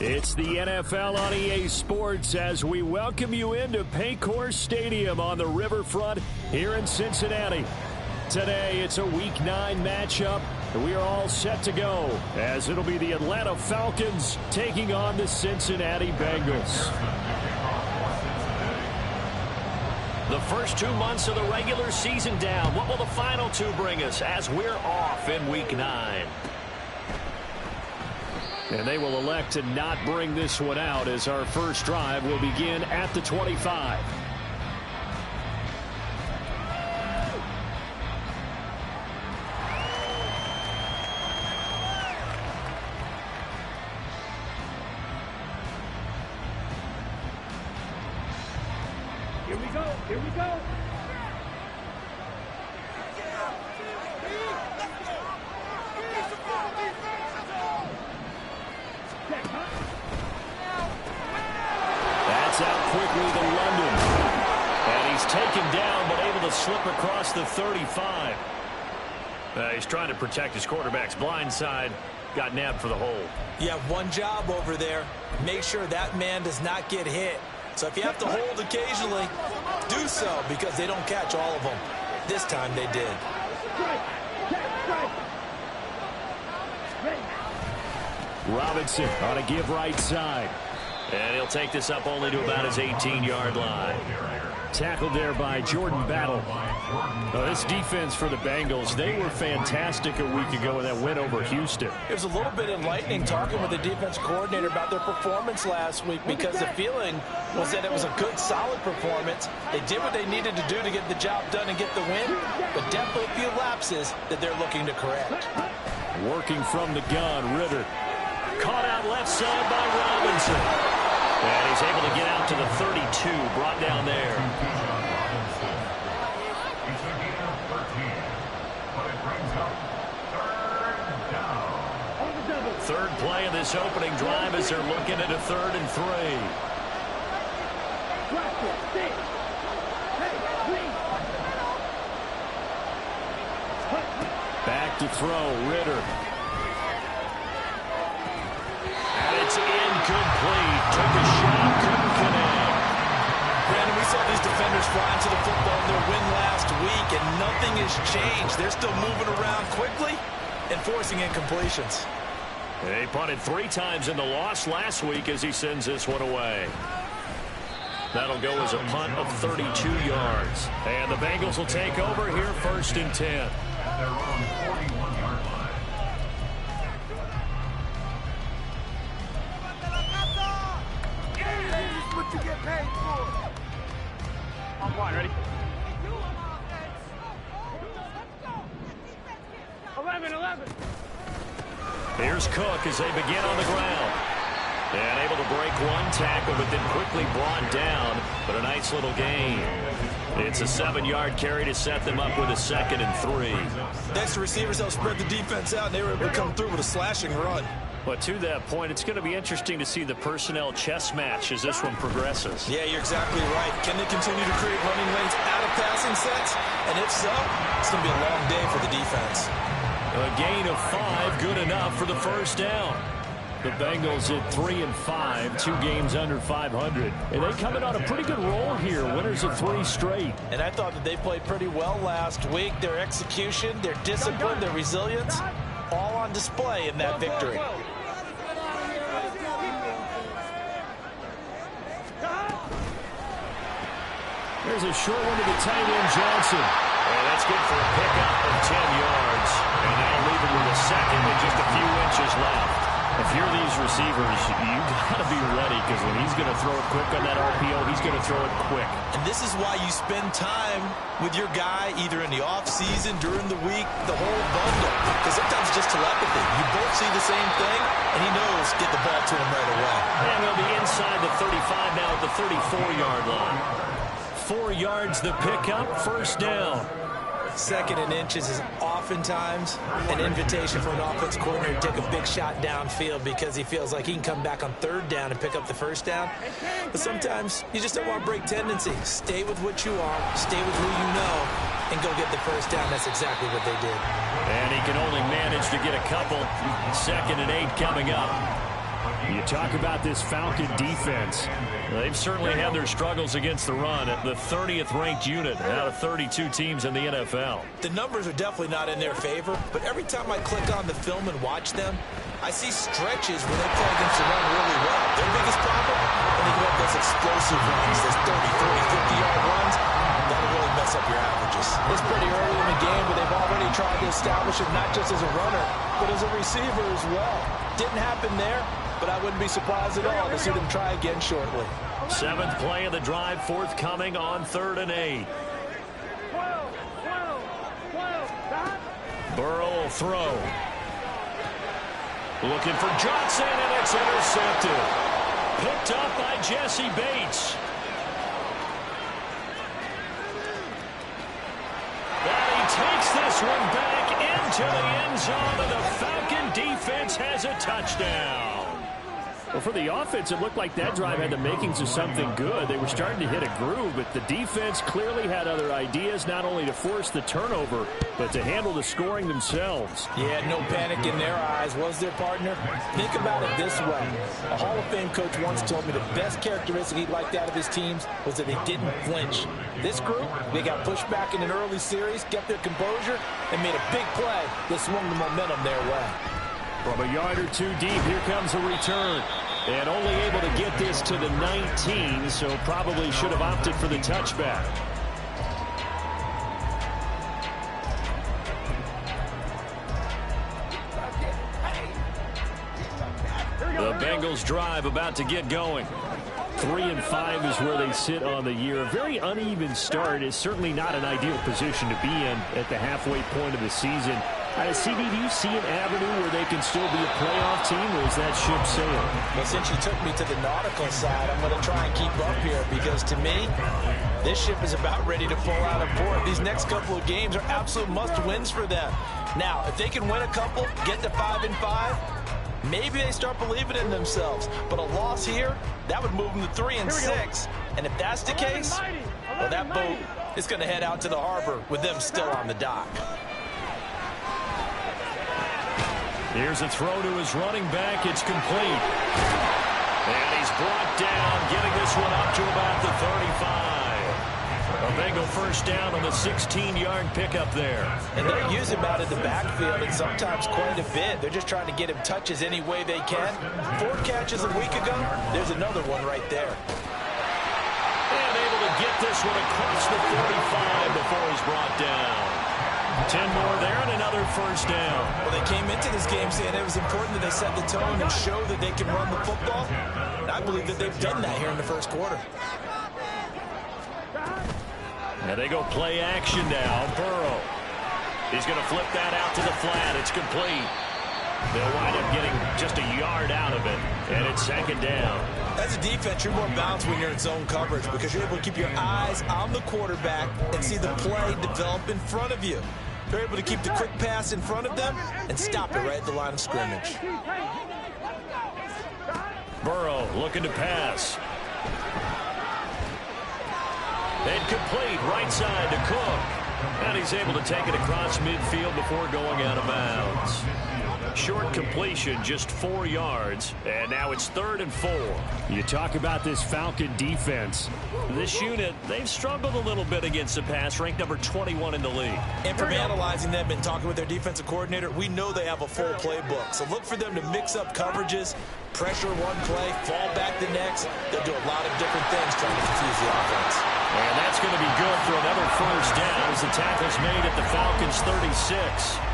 It's the NFL on EA Sports as we welcome you into Paycor Stadium on the riverfront here in Cincinnati. Today, it's a Week 9 matchup, and we are all set to go as it'll be the Atlanta Falcons taking on the Cincinnati Bengals. The first 2 months of the regular season down. What will the final 2 bring us as we're off in Week 9? And they will elect to not bring this one out as our first drive will begin at the 25. Here we go. Here we go. That's out quickly to London. And he's taken down but able to slip across the 35. He's trying to protect his quarterback's blind side. Got nabbed for the hold. You have one job over there. Make sure that man does not get hit. So if you have to hold occasionally, do so because they don't catch all of them. This time they did. Robinson on a give right side. And he'll take this up only to about his 18-yard line. Tackled there by Jordan Battle. This defense for the Bengals, they were fantastic a week ago in that win over Houston. It was a little bit enlightening talking with the defense coordinator about their performance last week because the feeling was that it was a good, solid performance. They did what they needed to do to get the job done and get the win, but definitely a few lapses that they're looking to correct. Working from the gun, Ritter. Caught out left side by Robinson. And he's able to get out to the 32, brought down there. Third play of this opening drive as they're looking at a 3rd and 3. Back to throw, Ritter. And it's incomplete. Took a shot, couldn't connect. Brandon, we saw these defenders fly into the football in their win last week, and nothing has changed. They're still moving around quickly and forcing incompletions. They punted 3 times in the loss last week as he sends this one away. That'll go as a punt of 32 yards. And the Bengals will take over here 1st and 10. What you get paid for? On one, ready? 11. Here's Cook as they begin on the ground. And able to break one tackle, but then quickly brought down. But a nice little gain. It's a 7-yard carry to set them up with a 2nd and 3. Thanks to receivers, they'll spread the defense out, and they were able to come through with a slashing run. But to that point, it's going to be interesting to see the personnel chess match as this one progresses. Yeah, you're exactly right. Can they continue to create running lanes out of passing sets? And if so, it's going to be a long day for the defense. A gain of 5, good enough for the first down. The Bengals at 3 and 5, 2 games under 500. And they coming on a pretty good roll here, winners of 3 straight. And I thought that they played pretty well last week. Their execution, their discipline, their resilience, all on display in that victory. There's a short one to the tight end, Johnson. And that's good for a pickup of 10 yards. And that'll leave him with a 2nd and receivers, you got to be ready, because when he's going to throw it quick on that RPO, he's going to throw it quick. And this is why you spend time with your guy either in the offseason, during the week, the whole bundle. Because sometimes it's just telepathy. You both see the same thing, and he knows get the ball to him right away. And they'll be inside the 35 now at the 34-yard line. 4 yards the pickup, first down. Second and inches is oftentimes an invitation for an offense coordinator to take a big shot downfield because he feels like he can come back on third down and pick up the first down. But sometimes you just don't want to break tendency. Stay with what you are, stay with who you know, and go get the first down. That's exactly what they did. And he can only manage to get a couple. 2nd and 8 coming up. You talk about this Falcon defense. They've certainly had their struggles against the run at the 30th ranked unit out of 32 teams in the NFL. The numbers are definitely not in their favor, but every time I click on the film and watch them, I see stretches where they play against the run really well. Their biggest problem, when they go up those explosive runs, those 30, 40, 50-yard runs, that'll really mess up your averages. It's pretty early in the game, but they've already tried to establish it not just as a runner, but as a receiver as well. Didn't happen there, but I wouldn't be surprised at all to see them try again shortly. 7th play of the drive, forthcoming on 3rd and 8. Burrow will throw. Looking for Johnson, and it's intercepted. Picked up by Jesse Bates. And he takes this one back into the end zone, and the Falcon defense has a touchdown. Well, for the offense, it looked like that drive had the makings of something good. They were starting to hit a groove, but the defense clearly had other ideas, not only to force the turnover, but to handle the scoring themselves. Yeah, no panic in their eyes, was there, partner? Think about it this way. A Hall of Fame coach once told me the best characteristic he liked out of his teams was that they didn't flinch. This group, they got pushed back in an early series, kept their composure, and made a big play that swung the momentum their way. From a yard or two deep, here comes a return. And only able to get this to the 19, so probably should have opted for the touchback. The Bengals drive about to get going. 3-5 is where they sit on the year. A very uneven start is certainly not an ideal position to be in at the halfway point of the season. CD, do you see an avenue where they can still be a playoff team, or is that ship sailed? Well, since you took me to the nautical side, I'm going to try and keep up here because, to me, this ship is about ready to pull out of port. These next couple of games are absolute must-wins for them. Now, if they can win a couple, get to 5-5, maybe they start believing in themselves. But a loss here, that would move them to 3-6. And if that's the case, well, that boat is going to head out to the harbor with them still on the dock. Here's a throw to his running back. It's complete. And he's brought down, getting this one up to about the 35. A Bengal first down on the 16-yard pickup there. And they're using him out of the backfield, and sometimes quite a bit. They're just trying to get him touches any way they can. 4 catches a week ago. There's another one right there. And able to get this one across the 45 before he's brought down. 10 more there and another first down. Well, they came into this game saying it was important that they set the tone and show that they can run the football. And I believe that they've done that here in the first quarter. And they go play action now. Burrow. He's going to flip that out to the flat. It's complete. They'll wind up getting just a yard out of it. And it's 2nd down. As a defense, you're more balanced when you're in zone coverage because you're able to keep your eyes on the quarterback and see the play develop in front of you. They're able to keep the quick pass in front of them and stop it right at the line of scrimmage. Burrow looking to pass. Incomplete, right side to Cook. And he's able to take it across midfield before going out of bounds. Short completion, just 4 yards, and now it's 3rd and 4. You talk about this Falcon defense. This unit, they've struggled a little bit against the pass, ranked number 21 in the league. And from analyzing them and talking with their defensive coordinator, we know they have a full playbook. So look for them to mix up coverages, pressure one play, fall back the next. They'll do a lot of different things trying to confuse the offense. And that's going to be good for another first down as the tackle's made at the Falcons' 36.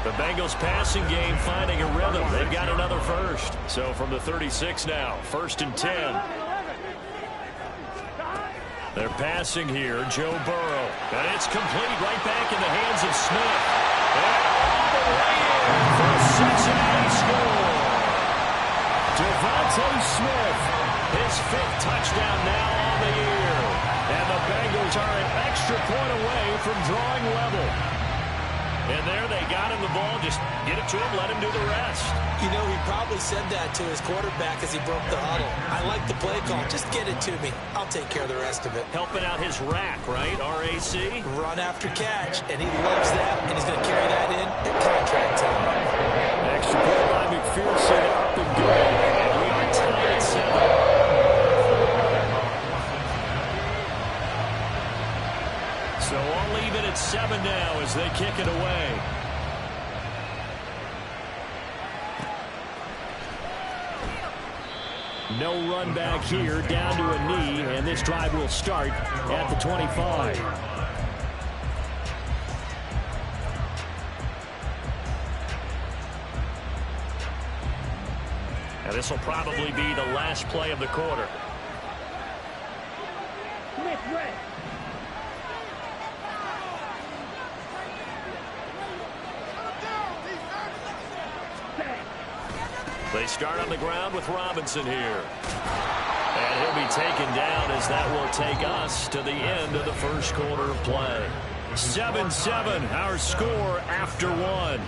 The Bengals passing game finding a rhythm. They've got another first. So from the 36 now, 1st and 10. They're passing here, Joe Burrow. And it's complete right back in the hands of Smith. And all the way in for a Cincinnati score. Devontae Smith, his 5th touchdown now on the year. And the Bengals are an extra point away from drawing level. And there they got him the ball. Just get it to him, let him do the rest. You know, he probably said that to his quarterback as he broke the huddle. I like the play call. Just get it to me. I'll take care of the rest of it. Helping out his rack, right? RAC? Run after catch, and he loves that, and he's going to carry that in at contract time. Extra point by McPherson, up and good. And we are tied at 7. So all even at 7 now as they kick it away. No run back here, down to a knee, and this drive will start at the 25. And this will probably be the last play of the quarter. They start on the ground with Robinson here. And he'll be taken down as that will take us to the end of the first quarter of play. 7-7, our score after 1.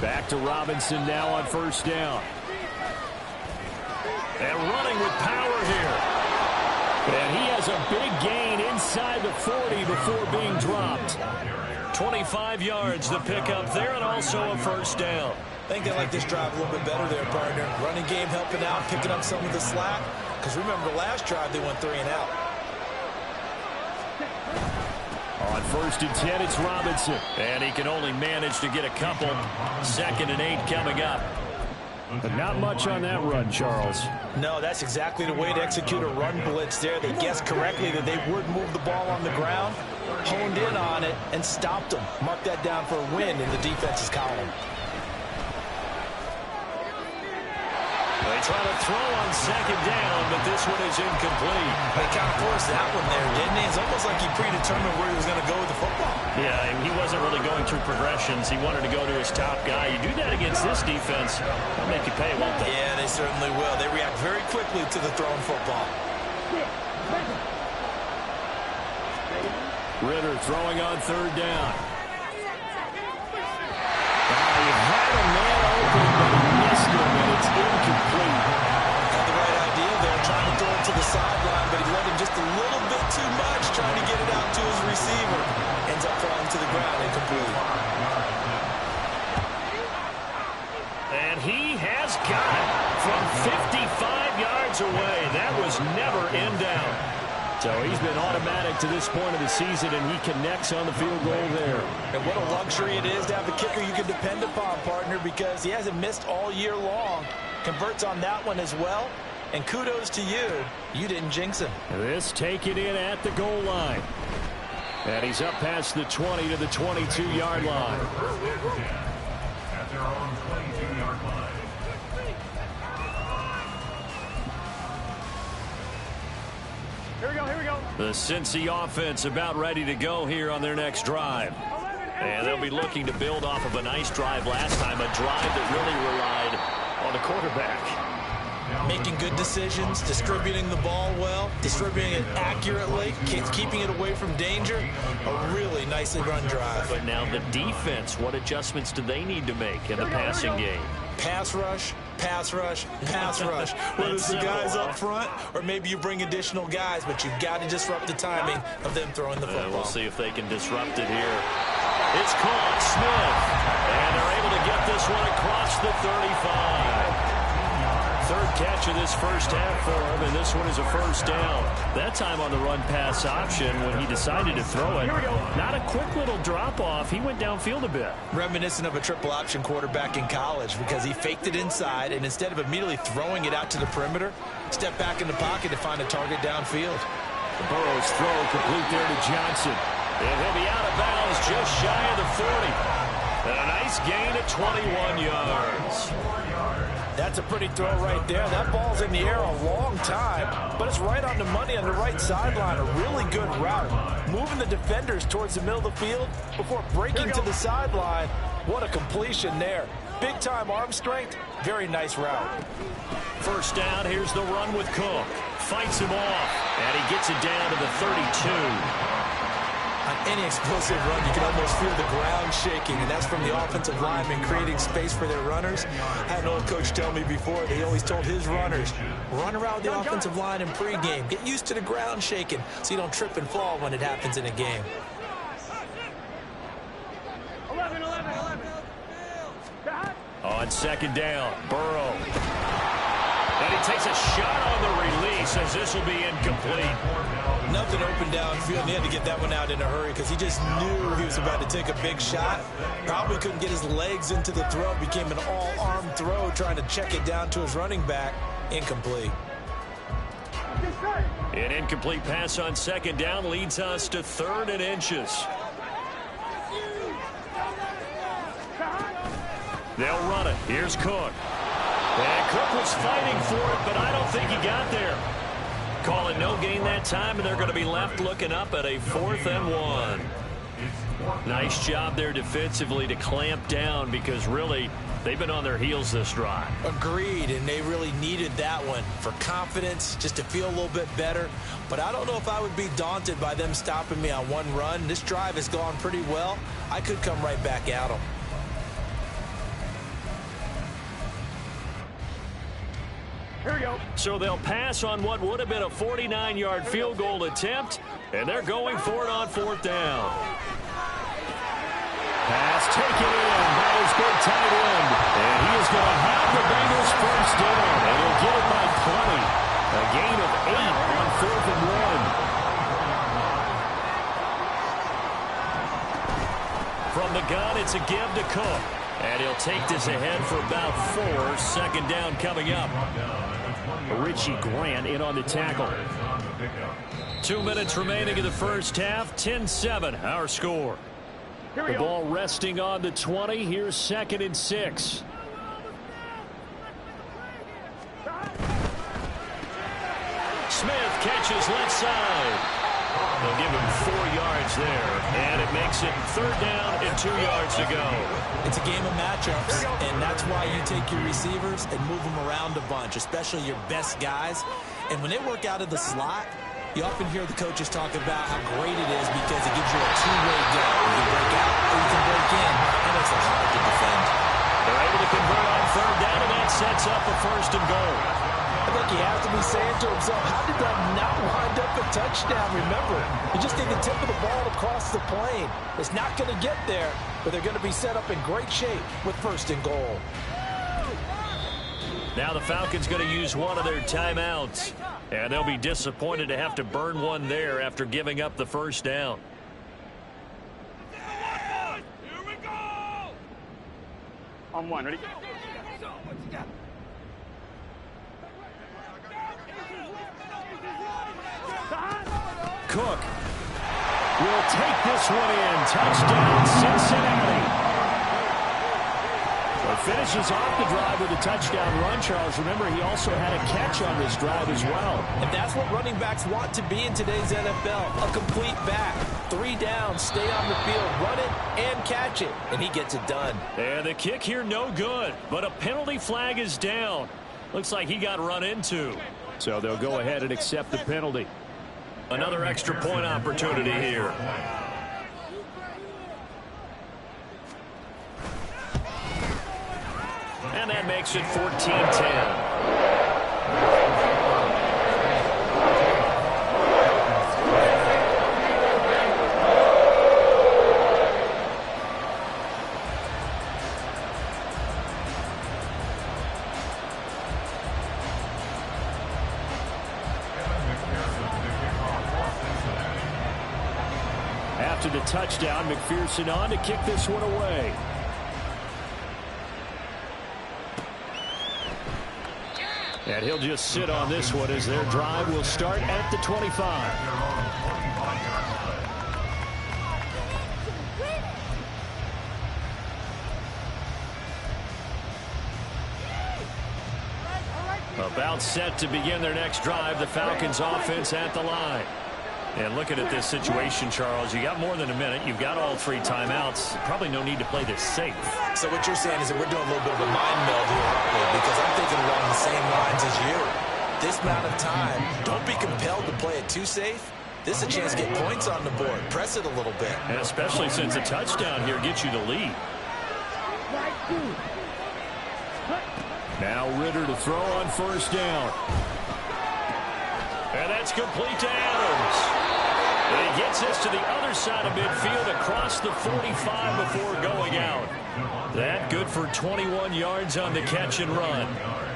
Back to Robinson now on 1st down. And running with power here. And he has a big gain inside the 40 before being dropped. 25 yards the pickup there, and also a 1st down. I think they like this drive a little bit better there, partner. Running game helping out, picking up some of the slack. Because remember, the last drive they went 3 and out. On 1st and 10, it's Robinson. And he can only manage to get a couple. 2nd and 8 coming up. But not much on that run, Charles. No, that's exactly the way to execute a run blitz there. They guessed correctly that they would move the ball on the ground, honed in on it, and stopped them. Mark that down for a win in the defense's column. They try to throw on 2nd down, but this one is incomplete. They kind of forced that one there, didn't he? It's almost like he predetermined where he was going to go with the football. Yeah, he wasn't really going through progressions. He wanted to go to his top guy. You do that against this defense, they'll make you pay, won't they? Yeah, they certainly will. They react very quickly to the thrown football. Ritter throwing on 3rd down. He had a man open, but he missed him, and it's incomplete. Had the right idea there, trying to throw it to the sideline, but he let him just a little bit too much, trying to get it out to his receiver. Ends up falling to the ground, incomplete. And he has got it from 55 yards away. That was never in down. So he's been automatic to this point of the season, and he connects on the field goal there. And what a luxury it is to have a kicker you can depend upon, partner, because he hasn't missed all year long. Converts on that one as well. And kudos to you. You didn't jinx him. This taken in at the goal line. And he's up past the 20 to the 22-yard line. At their own 22-yard line. Here we go. The Cincy offense about ready to go here on their next drive. And they'll be looking to build off of a nice drive last time, a drive that really relied on the quarterback. Making good decisions, distributing the ball well, distributing it accurately, keeping it away from danger. A really nicely run drive. But now the defense, what adjustments do they need to make in the passing game? Pass rush, pass rush, pass rush. Whether it's the guys up front or maybe you bring additional guys, but you've got to disrupt the timing of them throwing the football. We'll see if they can disrupt it here. It's caught, Smith. And they're able to get this one across the 35. third catch of this first half for him, and this one is a first down. That time on the run-pass option when he decided to throw it. Not a quick little drop-off. He went downfield a bit. Reminiscent of a triple-option quarterback in college because he faked it inside, and instead of immediately throwing it out to the perimeter, stepped back in the pocket to find a target downfield. Burrow's throw complete there to Johnson. And he'll be out of bounds just shy of the 40. And a nice gain at 21 yards. That's a pretty throw right there. That ball's in the air a long time, but it's right on the money on the right sideline. A really good route. Moving the defenders towards the middle of the field before breaking to the sideline. What a completion there. Big-time arm strength. Very nice route. First down, here's the run with Cook. Fights him off, and he gets it down to the 32. On any explosive run, you can almost feel the ground shaking, and that's from the offensive linemen creating space for their runners. I had an old coach tell me before that he always told his runners, run around the offensive line in pregame. Get used to the ground shaking so you don't trip and fall when it happens in a game. 11. On second down, Burrow. And he takes a shot on the release as this will be incomplete. Nothing open downfield, and he had to get that one out in a hurry because he just knew he was about to take a big shot. Probably couldn't get his legs into the throw. Became an all-arm throw trying to check it down to his running back. Incomplete. An incomplete pass on second down leads us to 3rd and inches. They'll run it. Here's Cook. And Cook was fighting for it, but I don't think he got there. Calling no gain that time, and they're going to be left looking up at a 4th and 1. Nice job there defensively to clamp down because really they've been on their heels this drive. Agreed, and they really needed that one for confidence, just to feel a little bit better. But I don't know if I would be daunted by them stopping me on one run. This drive has gone pretty well. I could come right back at them. Here we go. So they'll pass on what would have been a 49-yard field goal attempt, and they're going for it on 4th down. Pass taken in by his big tight end. And he is going to have the Bengals first down, and he'll get it by 20. A gain of 8 on 4th and 1. From the gun, it's a give to Cook. And he'll take this ahead for about 4. Second down coming up. Richie Grant in on the tackle. 2 minutes remaining in the first half. 10-7, our score. The ball resting on the 20. Here's 2nd and 6. Smith catches left side. They'll give him 4 yards there, and it makes it 3rd down and 2 yards to go. It's a game of matchups, and that's why you take your receivers and move them around a bunch, especially your best guys. And when they work out of the slot, you often hear the coaches talk about how great it is because it gives you a two-way go. You can break out or you can break in, and it's hard to defend. They're able to convert on 3rd down, and that sets up a 1st and goal. I think he has to be saying to himself, how did that not wind up a touchdown? Remember, you just need the tip of the ball across the plane. It's not going to get there, but they're going to be set up in great shape with 1st and goal. Now the Falcons going to use one of their timeouts, and they'll be disappointed to have to burn one there after giving up the 1st down. Here we go. On 1, ready? Cook will take this one in. Touchdown, Cincinnati. Well, finishes off the drive with a touchdown run, Charles. Remember, he also had a catch on this drive as well. And that's what running backs want to be in today's NFL, a complete back. 3 downs, stay on the field, run it, and catch it. And he gets it done. And the kick here no good, but a penalty flag is down. Looks like he got run into. So they'll go ahead and accept the penalty. Another extra point opportunity here. And that makes it 14-10. after the touchdown. McPherson on to kick this one away. And he'll just sit on this one as their drive will start at the 25. About set to begin their next drive. The Falcons offense at the line. And looking at this situation, Charles, you got more than a minute. You've got all 3 timeouts. Probably no need to play this safe. So what you're saying is that we're doing a little bit of a mind meld here, aren't we? Because I'm thinking along the same lines as you. This amount of time, don't be compelled to play it too safe. This is a chance to get points on the board. Press it a little bit. And especially since a touchdown here gets you the lead. Now Ritter to throw on first down. And that's complete to Adams. And he gets this to the other side of midfield across the 45 before going out. That good for 21 yards on the catch and run.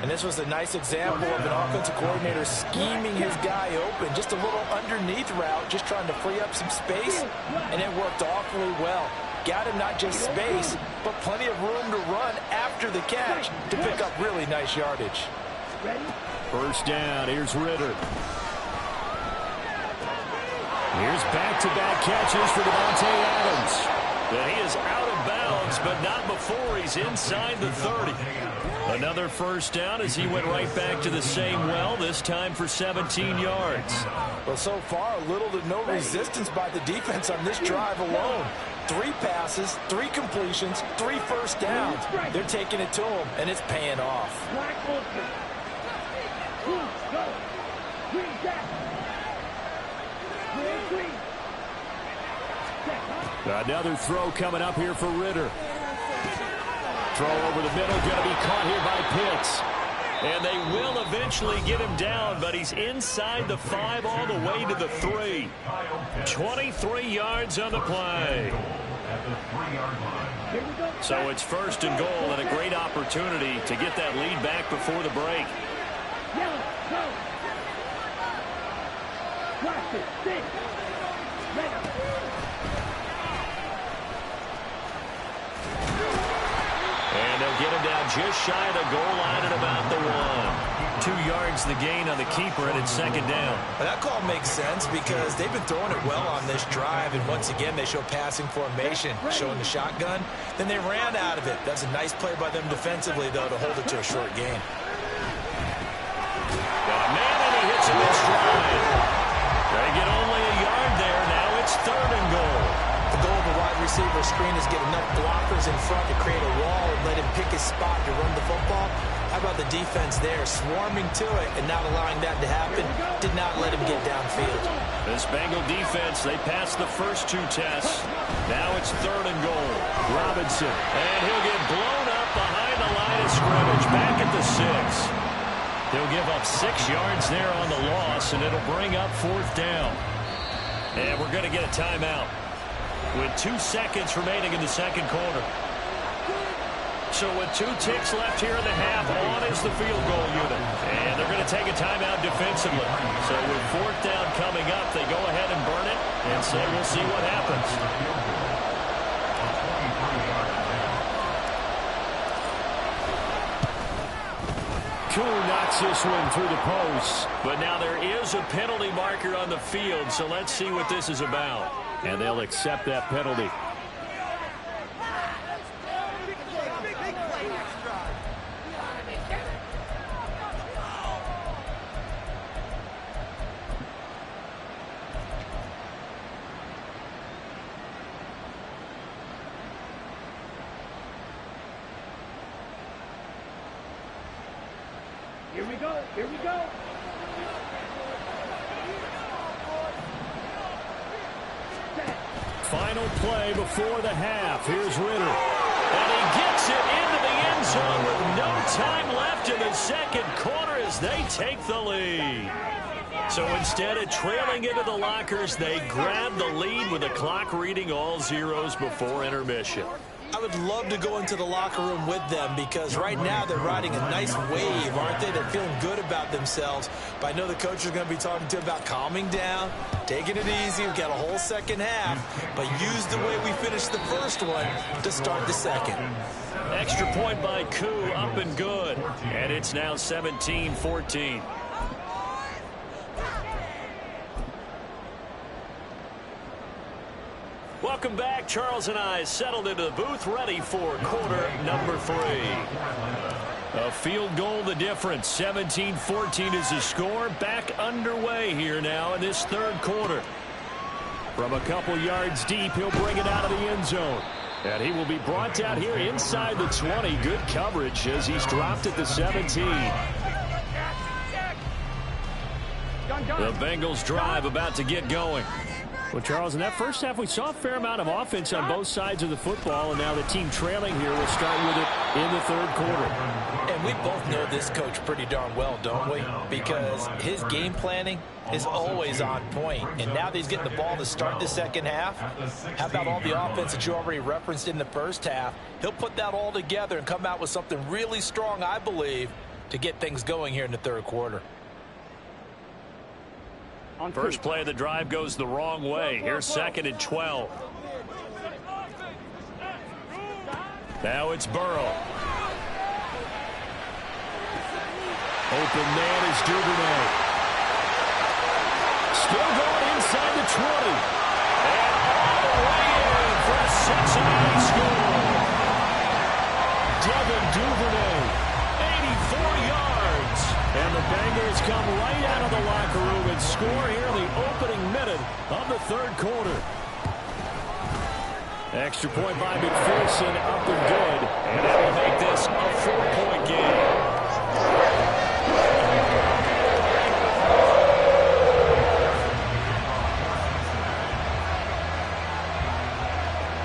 And this was a nice example of an offensive coordinator scheming his guy open. Just a little underneath route, just trying to free up some space. And it worked awfully well. Got him not just space, but plenty of room to run after the catch to pick up really nice yardage. First down, here's Ritter. Here's back-to-back catches for Davante Adams. But he is out of bounds, but not before he's inside the 30. Another first down as he went right back to the same well, this time for 17 yards. Well, so far, little to no resistance by the defense on this drive alone. 3 passes, 3 completions, 3 first downs. They're taking it to him, and it's paying off. Another throw coming up here for Ritter. Throw over the middle, going to be caught here by Pitts. And they will eventually get him down, but he's inside the 5 all the way to the 3. 23 yards on the play. So it's first and goal and a great opportunity to get that lead back before the break. And they'll get him down just shy of the goal line at about the 1. 2 yards the gain on the keeper, and it's second down. Well, that call makes sense because they've been throwing it well on this drive, and once again they show passing formation, showing the shotgun. Then they ran out of it. That's a nice play by them defensively, though, to hold it to a short gain. Man, and he hits him in stride. They get only a yard there. Now it's third and goal. The goal of a wide receiver screen is get enough blockers in front to create a wall and let him pick his spot to run the football. How about the defense there, swarming to it and not allowing that to happen? Did not let him get downfield. This Bengal defense, they passed the first 2 tests. Now it's third and goal. Robinson, and he'll get blown up behind the line of scrimmage, back at the 6. He'll give up 6 yards there on the loss, and it'll bring up fourth down. And we're going to get a timeout with 2 seconds remaining in the second quarter. So with 2 ticks left here in the half, on is the field goal unit. And they're going to take a timeout defensively. So with fourth down coming up, they go ahead and burn it and say we'll see what happens. Kuhn knocks this one through the post. But now there is a penalty marker on the field, so let's see what this is about. And they'll accept that penalty. Here we go. Here we go. Final play before the half. Here's Ritter. And he gets it into the end zone with no time left in the second quarter as they take the lead. So instead of trailing into the lockers, they grab the lead with the clock reading all zeros before intermission. I would love to go into the locker room with them because right now they're riding a nice wave, aren't they? They're feeling good about themselves. But I know the coach is going to be talking to them about calming down, taking it easy. We've got a whole second half, but use the way we finished the first one to start the second. Extra point by Koo, up and good. And it's now 17-14. Welcome back. Charles and I settled into the booth, ready for quarter number 3. A field goal the difference. 17-14 is the score. Back underway here now in this third quarter. From a couple yards deep, he'll bring it out of the end zone. And he will be brought down here inside the 20. Good coverage as he's dropped at the 17. The Bengals drive about to get going. Well, Charles, in that first half, we saw a fair amount of offense on both sides of the football, and now the team trailing here will start with it in the third quarter. And we both know this coach pretty darn well, don't we? Because his game planning is always on point. And now that he's getting the ball to start the second half, how about all the offense that you already referenced in the first half? He'll put that all together and come out with something really strong, I believe, to get things going here in the third quarter. First play of the drive goes the wrong way. Here's 2nd and 12. Now it's Burrow. Open man is Duvernay. Still going inside the 20. And all the way in for a Cincinnati score. Devin Duvernay, 84 yards. And the Bengals come right out of the locker room and score here in the opening minute of the third quarter. Extra point by McPherson, up and good. And that will make this a 4-point game.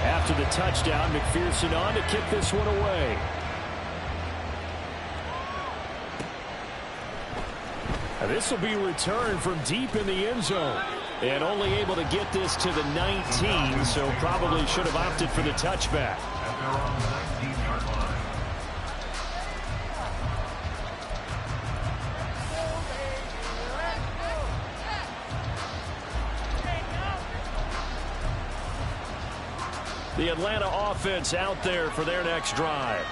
After the touchdown, McPherson on to kick this one away. This will be returned from deep in the end zone. And only able to get this to the 19, so probably should have opted for the touchback. The Atlanta offense out there for their next drive.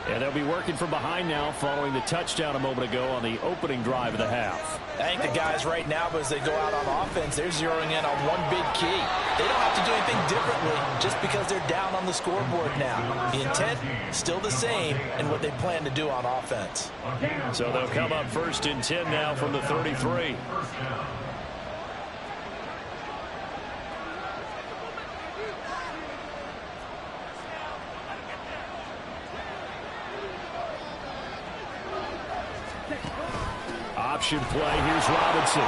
And they'll be working from behind now following the touchdown a moment ago on the opening drive of the half. I think the guys right now, as they go out on offense, they're zeroing in on one big key. They don't have to do anything differently just because they're down on the scoreboard now. The intent, still the same in what they plan to do on offense. So they'll come up 1st and 10 now from the 33. Option play. Here's Robinson.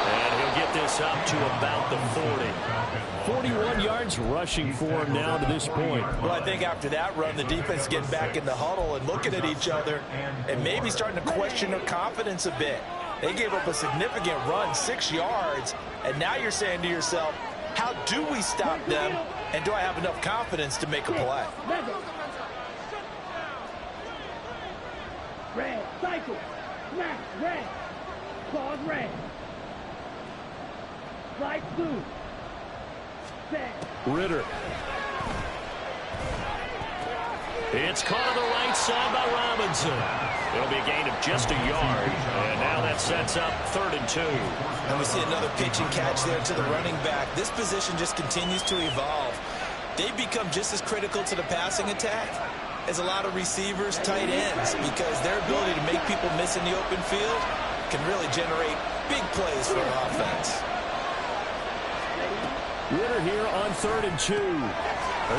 And he'll get this up to about the 40. 41 yards rushing for him now to this point. Well, I think after that run, the defense is getting back in the huddle and looking at each other and maybe starting to question their confidence a bit. They gave up a significant run, 6 yards, and now you're saying to yourself, how do we stop them, and do I have enough confidence to make a play? Red, cycle. Smash, red. Pause, red. Slide blue. Set. Ritter. It's caught on the right side by Robinson. It'll be a gain of just a yard. And now that sets up 3rd and 2. And we see another pitch and catch there to the running back. This position just continues to evolve. They've become just as critical to the passing attack as a lot of receivers, tight ends, because their ability to make people miss in the open field can really generate big plays for an offense. Ritter here on 3rd and 2.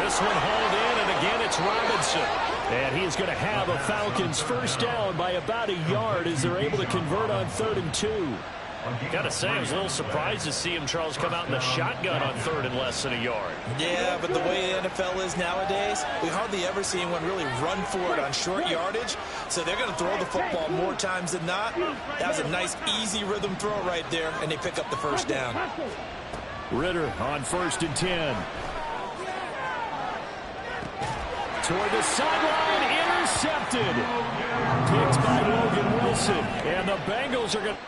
This one hauled in, and again it's Robinson. And he's going to have a Falcons first down by about a yard as they're able to convert on 3rd and 2. Gotta say, I was a little surprised to see him, Charles, come out in the shotgun on 3rd and less than a yard. Yeah, but the way the NFL is nowadays, we hardly ever see anyone really run for it on short yardage. So they're going to throw the football more times than not. That was a nice, easy rhythm throw right there, and they pick up the first down. Ritter on 1st and 10. Toward the sideline, intercepted. Picked by Logan Wilson. And the Bengals are going to...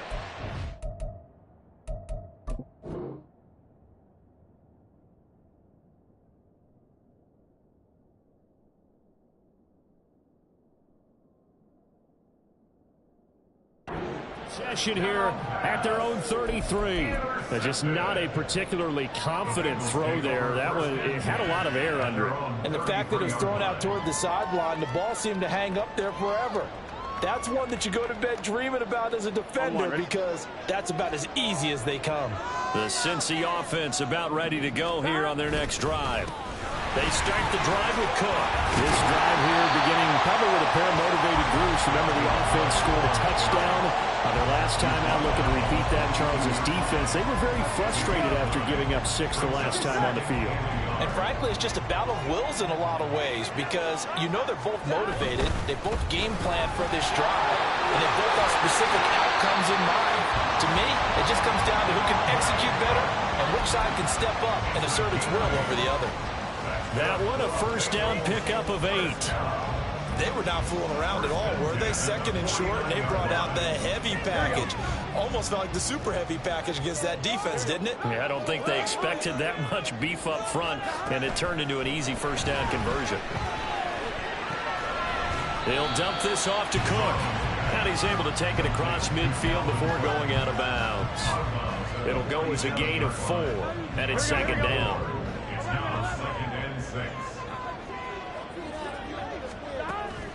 Possession here at their own 33. Just not a particularly confident throw there. That one, it had a lot of air under it. And the fact that it was thrown out toward the sideline, the ball seemed to hang up there forever. That's one that you go to bed dreaming about as a defender because that's about as easy as they come. The Cincy offense about ready to go here on their next drive. They start the drive with Cook. This drive here beginning probably with a pair of motivated groups. Remember, the offense scored a touchdown on their last time out. Looking to repeat that. Charles' defense, they were very frustrated after giving up 6 the last time on the field. And frankly, it's just a battle of wills in a lot of ways because you know they're both motivated. They both game plan for this drive, and they both have specific outcomes in mind. To me, it just comes down to who can execute better and which side can step up and assert its will over the other. That one a first down pickup of 8. They were not fooling around at all, were they? Second and short, and they brought out the heavy package. Almost felt like the super heavy package against that defense, didn't it? Yeah, I don't think they expected that much beef up front, and it turned into an easy first down conversion. They'll dump this off to Cook. And he's able to take it across midfield before going out of bounds. It'll go as a gain of 4, and it's second down.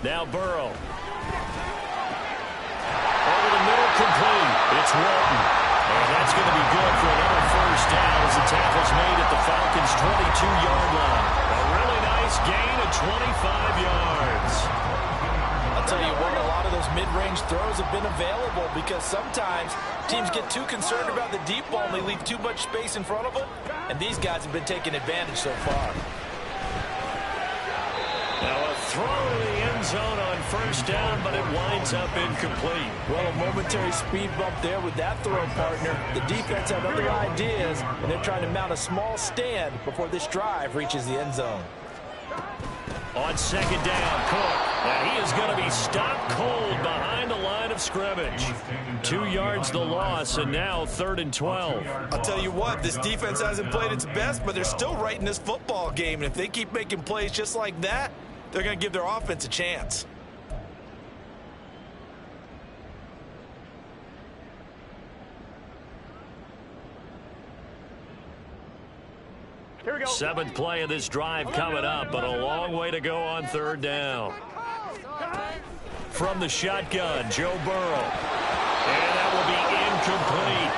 Now Burrow. Over the middle, complete. It's Walton. And that's going to be good for another first down as the tackle's made at the Falcons' 22-yard line. A really nice gain of 25 yards. I'll tell you what, a lot of those mid-range throws have been available because sometimes teams get too concerned about the deep ball and they leave too much space in front of them. And these guys have been taking advantage so far. Now a throw to the end zone on first down, but it winds up incomplete. Well, a momentary speed bump there with that throw, partner. The defense had other ideas, and they're trying to mount a small stand before this drive reaches the end zone. On second down, Cook. And he is going to be stopped cold behind the line of scrimmage. 2 yards the loss, and now 3rd and 12. I'll tell you what, this defense hasn't played its best, but they're still right in this football game. And if they keep making plays just like that, they're going to give their offense a chance. Here we go. 7th play of this drive coming up, but a long way to go on 3rd down. From the shotgun, Joe Burrow. And that will be incomplete.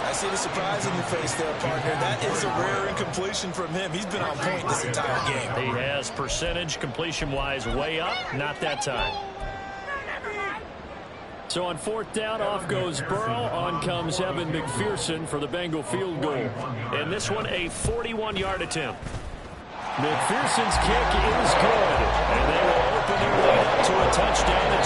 I see the surprise in your face there, partner. That is a rare incompletion from him. He's been on point this entire game. He has percentage completion-wise way up, not that time. So on 4th down, off goes Burrow. On comes Evan McPherson for the Bengal field goal. And this one, a 41-yard attempt. McPherson's kick is good. And they will open their lead up to a touchdown at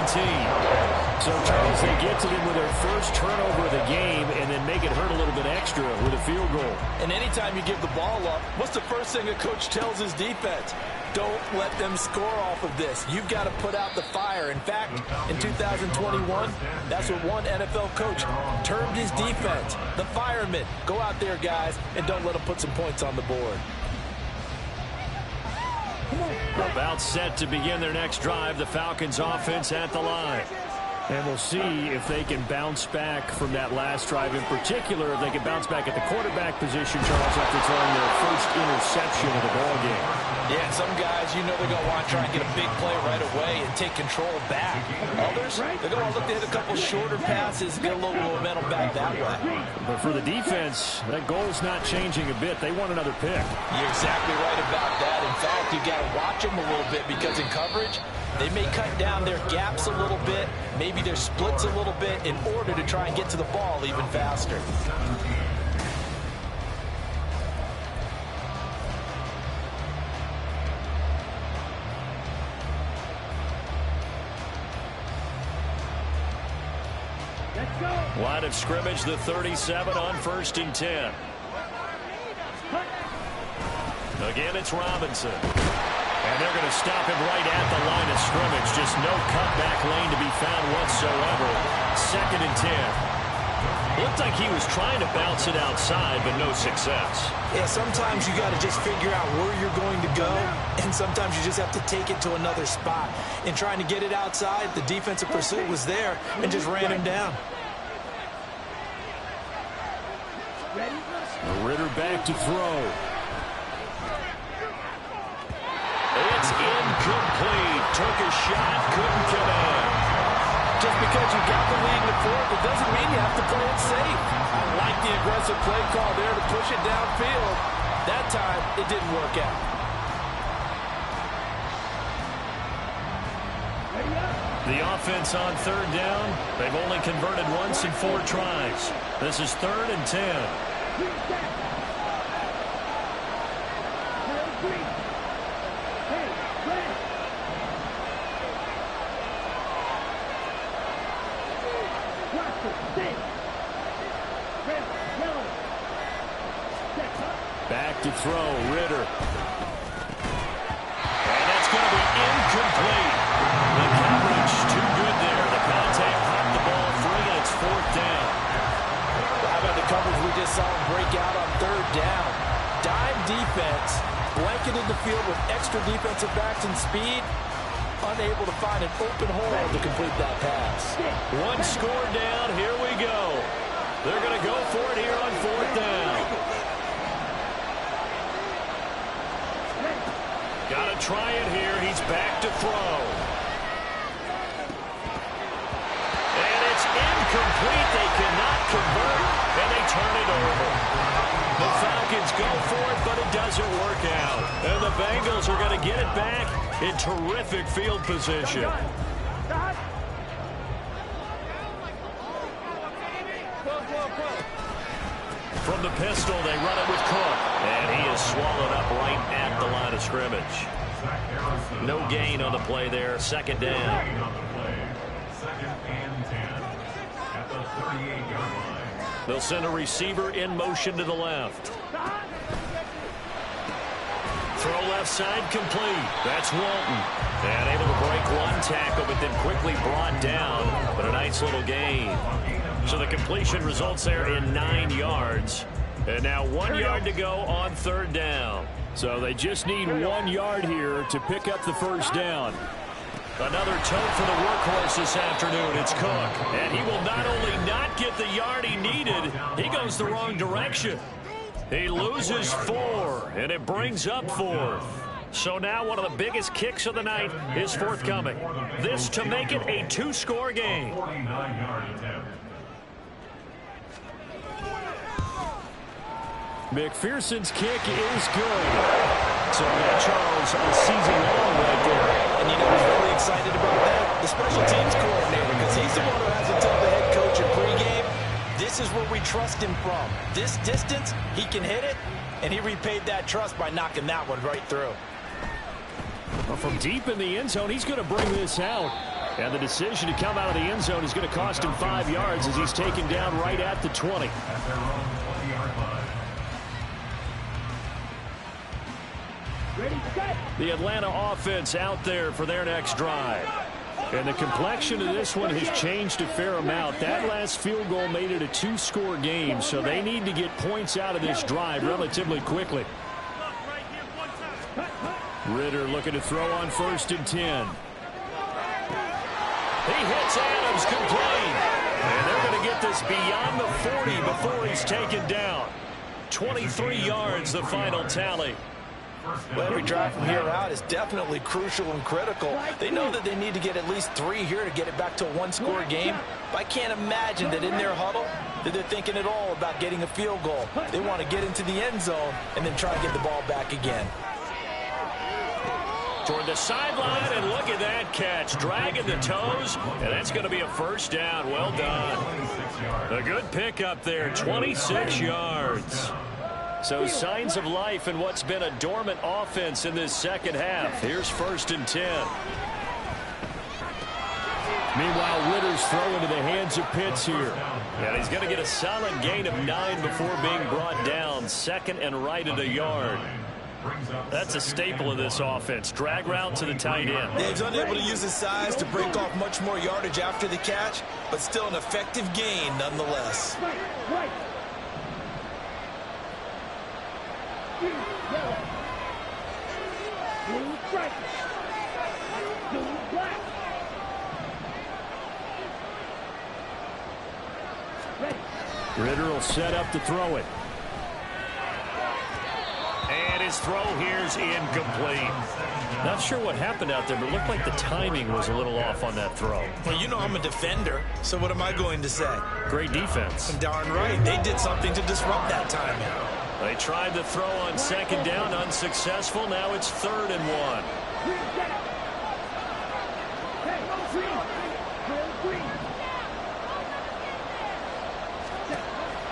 24-17. So, Charles, they get to them with their first turnover of the game and then make it hurt a little bit extra with a field goal. And anytime you give the ball up, what's the first thing a coach tells his defense? Don't let them score off of this. You've got to put out the fire. In fact, in 2021, that's what one NFL coach termed his defense. The firemen. Go out there, guys, and don't let them put some points on the board. About set to begin their next drive, the Falcons offense at the line. And we'll see if they can bounce back from that last drive. In particular, if they can bounce back at the quarterback position, Charles, after throwing their first interception of the ballgame. Yeah, and some guys, you know they're going to want to try and get a big play right away and take control back. Others, they're going to look to hit a couple shorter passes and get a little momentum back that way. But for the defense, that goal's not changing a bit. They want another pick. You're exactly right about that. In fact, you got to watch them a little bit because in coverage, they may cut down their gaps a little bit, maybe their splits a little bit in order to try and get to the ball even faster. Line of scrimmage, the 37 on 1st and 10. Again, it's Robinson. And they're going to stop him right at the line of scrimmage. Just no cutback lane to be found whatsoever. 2nd and 10. Looked like he was trying to bounce it outside, but no success. Yeah, sometimes you got to just figure out where you're going to go, and sometimes you just have to take it to another spot. In trying to get it outside, the defensive pursuit was there and just ran him down. Ritter back to throw. It's incomplete. Took a shot, couldn't connect. Just because you got the lead in the fourth, it doesn't mean you have to play it safe. I like the aggressive play call there to push it downfield. That time, it didn't work out. The offense on 3rd down. They've only converted once in 4 tries. This is 3rd and 10. Back to throw, Ritter. And that's going to be incomplete. The coverage too good there. The contact popped the ball free, and it's 4th down. How about the coverage we just saw him break out on 3rd down? Dime defense, blanketed the field with extra defensive backs and speed, unable to find an open hole to complete that pass. 1 score down. Here we go. They're going to go for it here on 4th down. Got to try it here. He's back to throw. And it's incomplete. They cannot convert, and they turn it over. The Falcons go for it, but it doesn't work out. And the Bengals are going to get it back in terrific field position. From the pistol, they run it with Cook. And he is swallowed up right at the line of scrimmage. No gain on the play there. 2nd down. 2nd and 10 at the 38-yard line. They'll send a receiver in motion to the left. Throw left side complete. That's Walton. And able to break 1 tackle, but then quickly brought down. But a nice little gain. So the completion results there in 9 yards. And now 1 yard to go on 3rd down. So they just need 1 yard here to pick up the 1st down. Another tote for the workhorse this afternoon. It's Cook. And he will not only not get the yard he needed, he goes the wrong direction. He loses 4, and it brings up 4th. So now one of the biggest kicks of the night is forthcoming. This to make it a 2-score game. 49-yard attempt. McPherson's kick is good. So now Charles a season long right there. And you know who's really excited about that? The special teams coordinator, because he's the one who has to tell the head coach in pregame, this is where we trust him from. This distance, he can hit it, and he repaid that trust by knocking that one right through. Well, from deep in the end zone, he's going to bring this out. And the decision to come out of the end zone is going to cost him 5 yards as he's taken down right at the 20. At their own 20-yard line. The Atlanta offense out there for their next drive. And the complexion of this one has changed a fair amount. That last field goal made it a 2-score game, so they need to get points out of this drive relatively quickly. Ritter looking to throw on 1st and 10. He hits Adams complete. And they're going to get this beyond the 40 before he's taken down. 23 yards, the final tally. Well, every drive from here out is definitely crucial and critical. They know that they need to get at least 3 here to get it back to a 1-score game. But I can't imagine that in their huddle that they're thinking at all about getting a field goal. They want to get into the end zone and then try to get the ball back again. Toward the sideline, and look at that catch. Dragging the toes, and that's going to be a 1st down. Well done. A good pickup there, 26 yards. So signs of life in what's been a dormant offense in this second half. Here's 1st and 10. Meanwhile, Ritter's throw into the hands of Pitts here. And he's going to get a solid gain of 9 before being brought down. 2nd and right at a yard. That's a staple of this offense. Drag route to the tight end. Yeah, he's unable to use his size to break off much more yardage after the catch, but still an effective gain nonetheless. Ritter will set up to throw it. And his throw here's incomplete. Not sure what happened out there, but it looked like the timing was a little off on that throw. Well, you know I'm a defender, so what am I going to say? Great defense. Darn right. They did something to disrupt that timing. They tried the throw on second down, unsuccessful. Now it's 3rd and 1.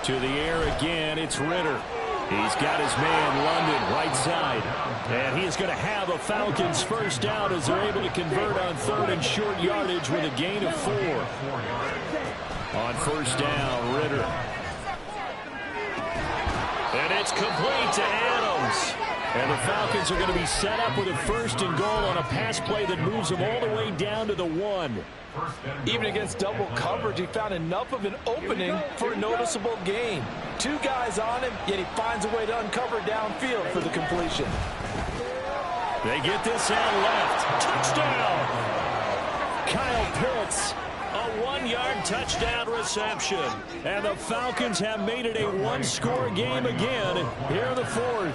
To the air again, it's Ritter. He's got his man, London, right side. And he is going to have a Falcons first down as they're able to convert on 3rd and short yardage with a gain of 4. On first down, Ritter. And it's complete to Adams. And the Falcons are going to be set up with a 1st and goal on a pass play that moves them all the way down to the 1. Even against double coverage, he found enough of an opening for a noticeable gain. 2 guys on him, yet he finds a way to uncover downfield for the completion. They get this out left. Touchdown! Kyle Pitts. A 1-yard touchdown reception. And the Falcons have made it a 1-score game again here in the 4th.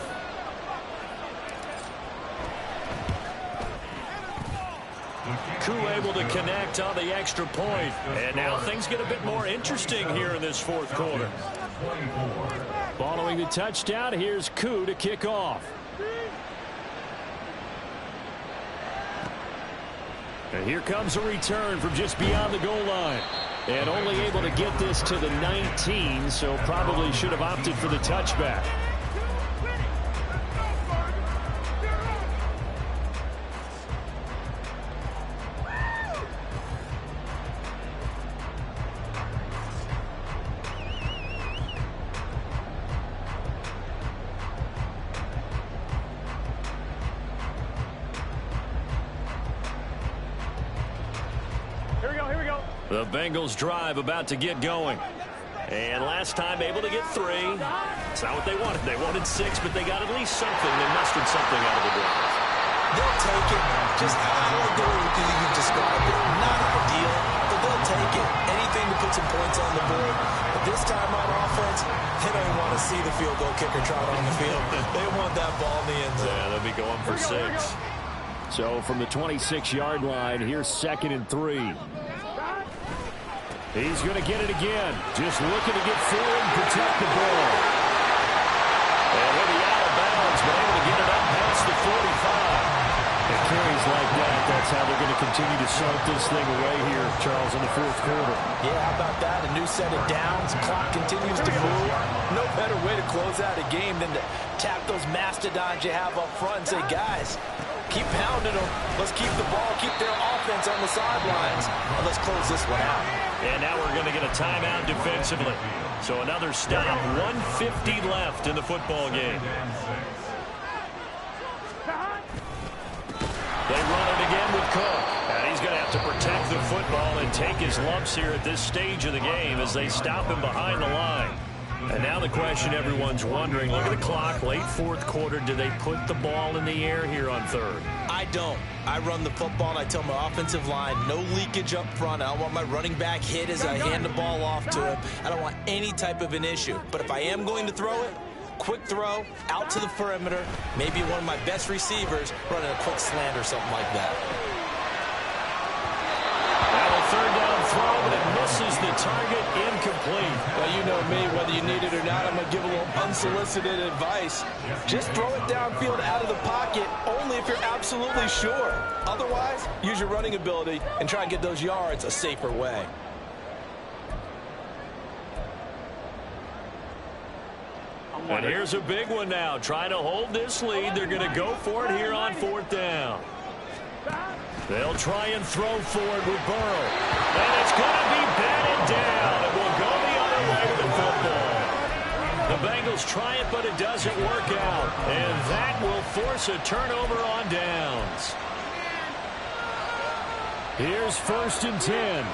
Koo able to connect on the extra point. And now things get a bit more interesting here in this 4th quarter. Following the touchdown, here's Koo to kick off. And here comes a return from just beyond the goal line. And only able to get this to the 19, so probably should have opted for the touchback. The Bengals drive about to get going. And last time able to get 3. It's not what they wanted. They wanted 6, but they got at least something. They mustered something out of the drive. They'll take it. Just how the way you described it. Not ideal, but they'll take it. Anything to put some points on the board. But this time on offense, they don't want to see the field goal kicker trot on the field. They want that ball in the end zone. Yeah, they'll be going for 6. So from the 26-yard line, here's 2nd and 3. He's going to get it again. Just looking to get forward and protect the ball. And he'll be out of bounds, but able to get it up past the 45. And carries like that, that's how they're going to continue to salt this thing away here, Charles, in the 4th quarter. Yeah, how about that? A new set of downs. Clock continues to move. No better way to close out a game than to tap those mastodons you have up front and say, guys, keep pounding them. Let's keep the ball, keep their offense on the sidelines, and let's close this one out. And now we're going to get a timeout defensively. So another stop, 1:50 left in the football game. They run it again with Cook. And he's going to have to protect the football and take his lumps here at this stage of the game as they stop him behind the line. And now the question everyone's wondering, look at the clock, late 4th quarter, do they put the ball in the air here on 3rd? I don't. I run the football and I tell my offensive line, no leakage up front. I don't want my running back hit as I hand the ball off to him. I don't want any type of an issue. But if I am going to throw it, quick throw, out to the perimeter, maybe one of my best receivers running a quick slant or something like that. Now a 3rd down throw, but it misses the target, incomplete. Well, you know me, whether you need it or not, I'm going to give a little unsolicited advice. Just throw it downfield out of the pocket only if you're absolutely sure. Otherwise, use your running ability and try and get those yards a safer way. And here's a big one now. Trying to hold this lead. They're going to go for it here on 4th down. They'll try and throw for it with Burrow. And it's going to be batted down. It will go the other way with the football. The Bengals try it, but it doesn't work out. And that will force a turnover on downs. Here's 1st and 10.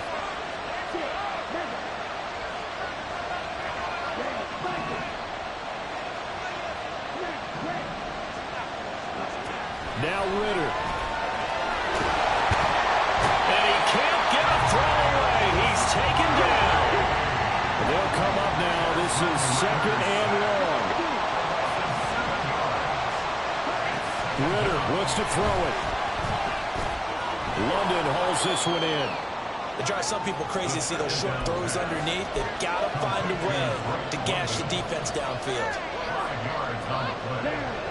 Now Ritter. And he can't get a throw away. He's taken down. They'll come up now. This is 2nd and long. Ritter looks to throw it. London hauls this one in. It drives some people crazy to see those short throws underneath. They've got to find a way to gash the defense downfield.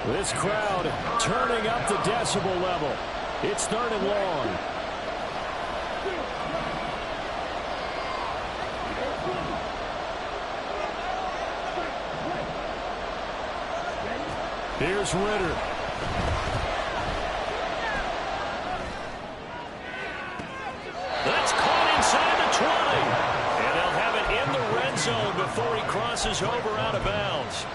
This crowd turning up the decibel level. It's 3rd and long. Here's Ritter. That's caught inside the 20. And they'll have it in the red zone before he crosses over out of bounds.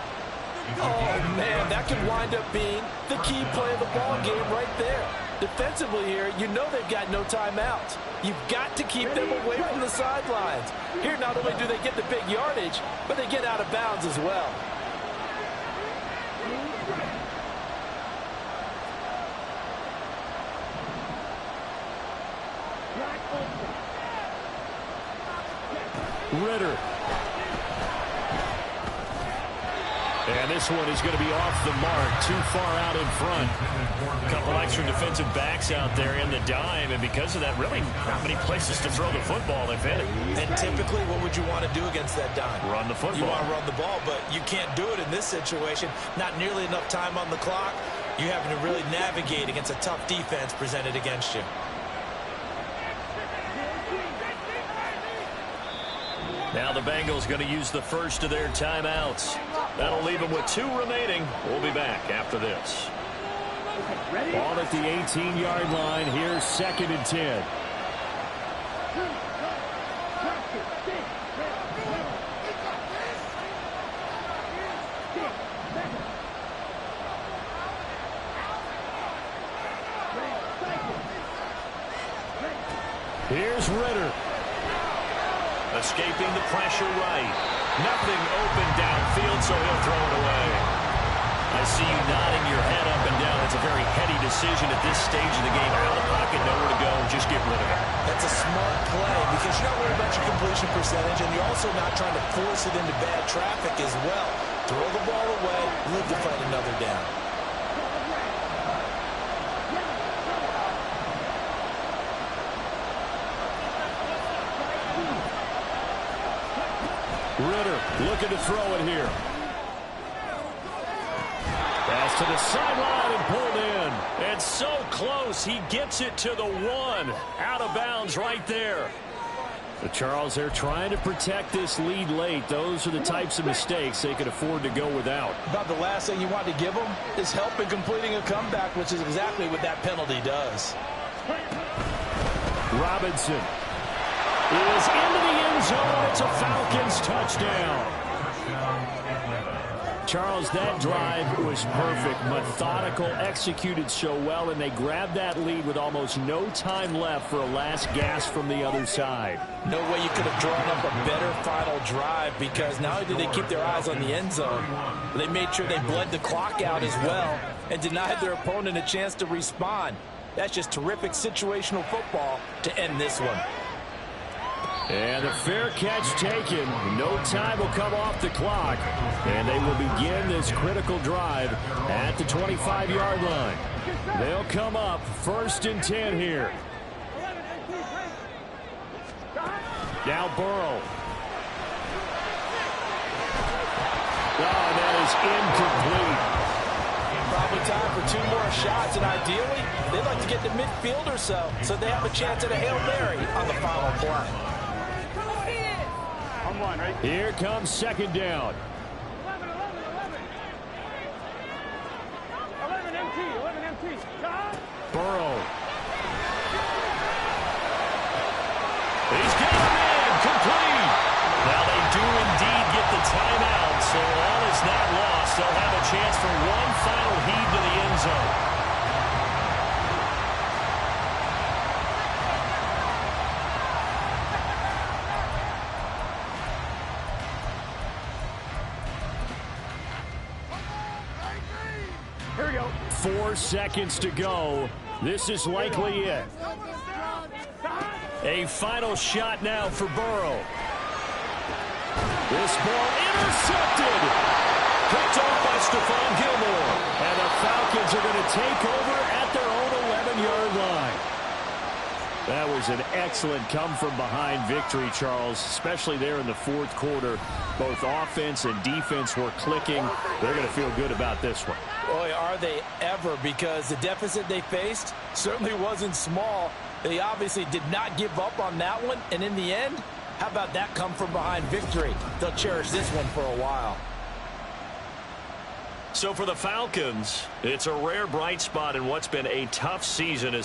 Oh, man, that could wind up being the key play of the ball game right there. Defensively here, you know they've got no timeouts. You've got to keep them away from the sidelines. Here, not only do they get the big yardage, but they get out of bounds as well. Ritter. And this one is going to be off the mark, too far out in front. A couple extra defensive backs out there in the dime, and because of that, really not many places to throw the football, if any. And typically, what would you want to do against that dime? Run the football. You want to run the ball, but you can't do it in this situation. Not nearly enough time on the clock. You're having to really navigate against a tough defense presented against you. Now the Bengals going to use the first of their timeouts. That'll leave them with 2 remaining. We'll be back after this. Ball at the 18-yard line. Here's 2nd and 10. Here's Ritter. Escaping the pressure right. Nothing open downfield, so he'll throw it away. I see you nodding your head up and down. It's a very heady decision at this stage of the game. Out of the pocket, nowhere to go. Just get rid of it. That's a smart play because you're not worried about your completion percentage, and you're also not trying to force it into bad traffic as well. Throw the ball away, live to fight another down. Ritter looking to throw it here. Pass to the sideline and pulled in. And so close, he gets it to the 1. Out of bounds right there. But Charles, they're trying to protect this lead late. Those are the types of mistakes they could afford to go without. About the last thing you want to give them is help in completing a comeback, which is exactly what that penalty does. Robinson is into the end zone. It's a Falcons touchdown. Charles, that drive was perfect, methodical, executed so well, and they grabbed that lead with almost no time left for a last gasp from the other side. No way you could have drawn up a better final drive because not only did they keep their eyes on the end zone, but they made sure they bled the clock out as well and denied their opponent a chance to respond. That's just terrific situational football to end this one. And a fair catch taken. No time will come off the clock. And they will begin this critical drive at the 25-yard line. They'll come up 1st and 10 here. Now Burrow. Oh, that is incomplete. Probably time for 2 more shots, and ideally, they'd like to get to midfield or so they have a chance at a Hail Mary on the final play. Here comes 2nd down. 11 MT. Burrow. He's got a man complete. Now they do indeed get the timeout, so all is not lost. They'll have a chance for one zone. Here we go. 4 seconds to go. This is likely it. A final shot now for Burrow. This ball intercepted. Picked off by Stephon Gilmore. And the Falcons are going to take over at their own 11-yard line. That was an excellent come-from-behind victory, Charles, especially there in the fourth quarter. Both offense and defense were clicking. They're going to feel good about this one. Boy, are they ever, because the deficit they faced certainly wasn't small. They obviously did not give up on that one, and in the end, how about that come-from-behind victory? They'll cherish this one for a while. So for the Falcons, it's a rare bright spot in what's been a tough season.